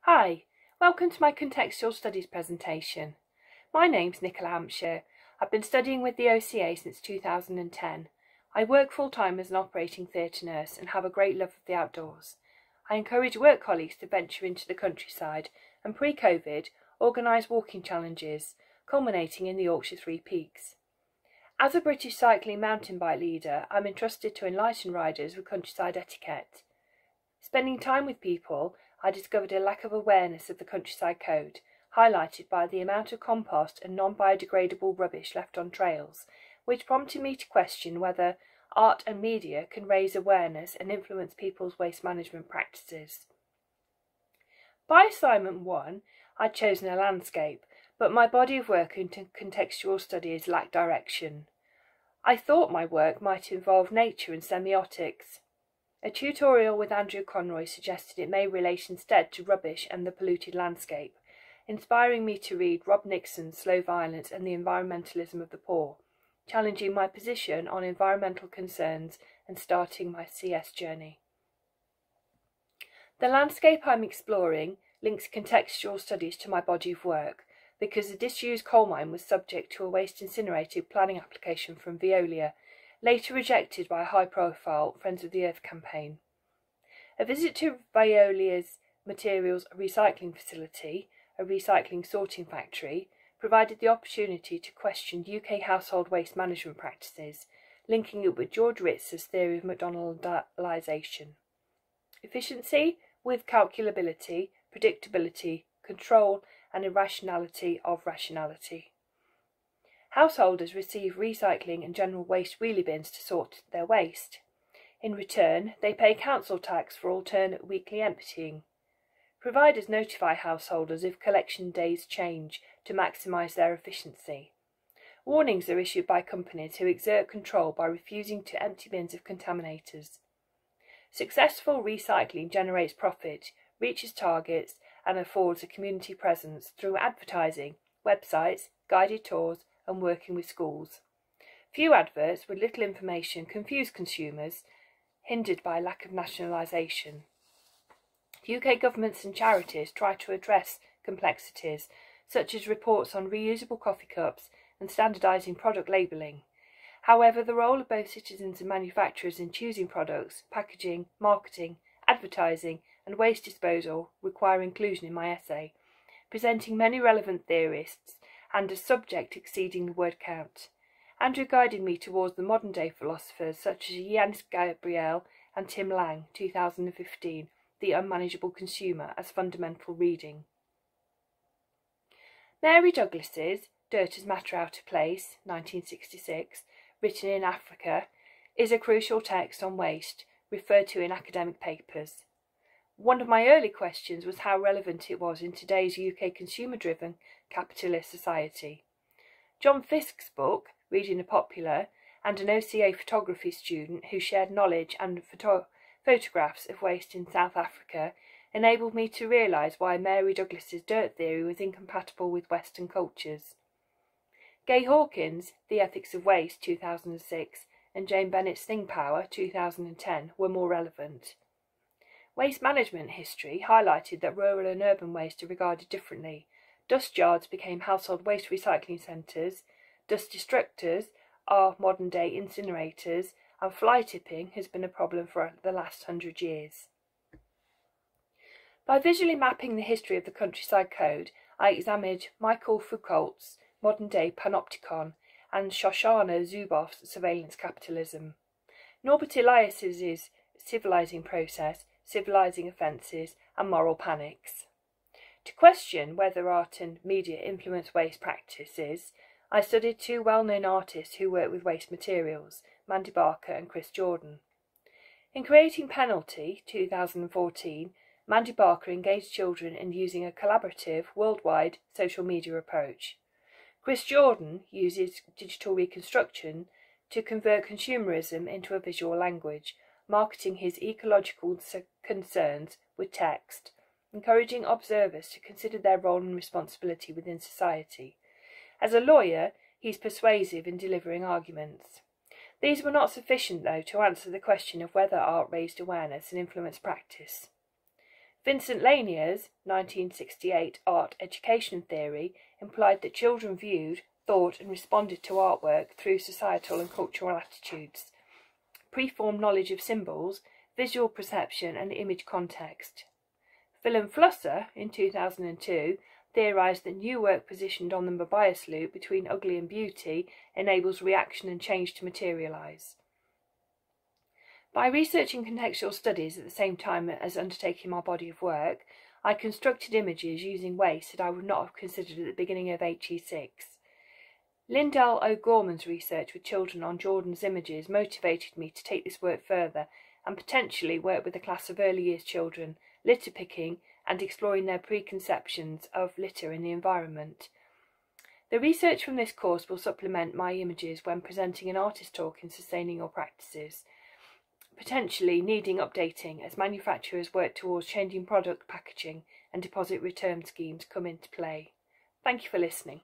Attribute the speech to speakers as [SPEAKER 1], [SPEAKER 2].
[SPEAKER 1] Hi, welcome to my Contextual Studies presentation. My name's Nicola Hampshire. I've been studying with the OCA since 2010. I work full-time as an operating theatre nurse and have a great love of the outdoors. I encourage work colleagues to venture into the countryside and pre-COVID organise walking challenges, culminating in the Yorkshire Three Peaks. As a British cycling mountain bike leader, I'm entrusted to enlighten riders with countryside etiquette. Spending time with people, I discovered a lack of awareness of the countryside code, highlighted by the amount of compost and non-biodegradable rubbish left on trails, which prompted me to question whether art and media can raise awareness and influence people's waste management practices. By assignment 1, I'd chosen a landscape, but my body of work in contextual studies lacked direction. I thought my work might involve nature and semiotics. A tutorial with Andrew Conroy suggested it may relate instead to rubbish and the polluted landscape, inspiring me to read Rob Nixon's Slow Violence and the Environmentalism of the Poor, challenging my position on environmental concerns and starting my CS journey. The landscape I'm exploring links contextual studies to my body of work, because the disused coal mine was subject to a waste incinerator planning application from Veolia, later rejected by a high-profile Friends of the Earth campaign. A visit to Veolia's materials recycling facility, a recycling sorting factory, provided the opportunity to question UK household waste management practices, linking it with George Ritz's theory of McDonaldization. Efficiency with calculability, predictability, control and irrationality of rationality. Householders receive recycling and general waste wheelie bins to sort their waste. In return, they pay council tax for alternate weekly emptying. Providers notify householders if collection days change to maximise their efficiency. Warnings are issued by companies who exert control by refusing to empty bins of contaminators. Successful recycling generates profit, reaches targets, and affords a community presence through advertising, websites, guided tours, and working with schools. Few adverts with little information confuse consumers, hindered by lack of nationalisation. UK governments and charities try to address complexities, such as reports on reusable coffee cups and standardising product labelling. However, the role of both citizens and manufacturers in choosing products, packaging, marketing, advertising and waste disposal require inclusion in my essay, presenting many relevant theorists and a subject exceeding the word count. Andrew guided me towards the modern-day philosophers such as Jan Gabriel and Tim Lang, 2015, The Unmanageable Consumer, as fundamental reading. Mary Douglas's Dirt as Matter Out of Place, 1966, written in Africa, is a crucial text on waste, referred to in academic papers. One of my early questions was how relevant it was in today's UK consumer-driven capitalist society. John Fisk's book, Reading the Popular, and an OCA photography student who shared knowledge and photographs of waste in South Africa enabled me to realise why Mary Douglas's dirt theory was incompatible with Western cultures. Gay Hawkins' The Ethics of Waste, 2006, and Jane Bennett's Thing Power, 2010, were more relevant. Waste management history highlighted that rural and urban waste are regarded differently. Dust yards became household waste recycling centres, dust destructors are modern-day incinerators, and fly tipping has been a problem for the last 100 years. By visually mapping the history of the countryside code, I examined Michael Foucault's modern-day panopticon and Shoshana Zuboff's surveillance capitalism. Norbert Elias's civilizing process, civilizing offences, and moral panics. To question whether art and media influence waste practices, I studied two well-known artists who work with waste materials, Mandy Barker and Chris Jordan. In creating Penalty, 2014, Mandy Barker engaged children in using a collaborative, worldwide social media approach. Chris Jordan uses digital reconstruction to convert consumerism into a visual language, marketing his ecological concerns with text, encouraging observers to consider their role and responsibility within society. As a lawyer, he's persuasive in delivering arguments. These were not sufficient, though, to answer the question of whether art raised awareness and influenced practice. Vincent Lanier's 1968 art education theory implied that children viewed, thought and responded to artwork through societal and cultural attitudes, preformed knowledge of symbols, visual perception and image context. Phil Flusser, in 2002, theorised that new work positioned on the Mobius loop between ugly and beauty enables reaction and change to materialise. By researching contextual studies at the same time as undertaking my body of work, I constructed images using waste that I would not have considered at the beginning of HE6. Lindell O'Gorman's research with children on Jordan's images motivated me to take this work further and potentially work with a class of early years children, litter picking and exploring their preconceptions of litter in the environment. The research from this course will supplement my images when presenting an artist talk in Sustaining Your Practices, potentially needing updating as manufacturers work towards changing product packaging and deposit return schemes come into play. Thank you for listening.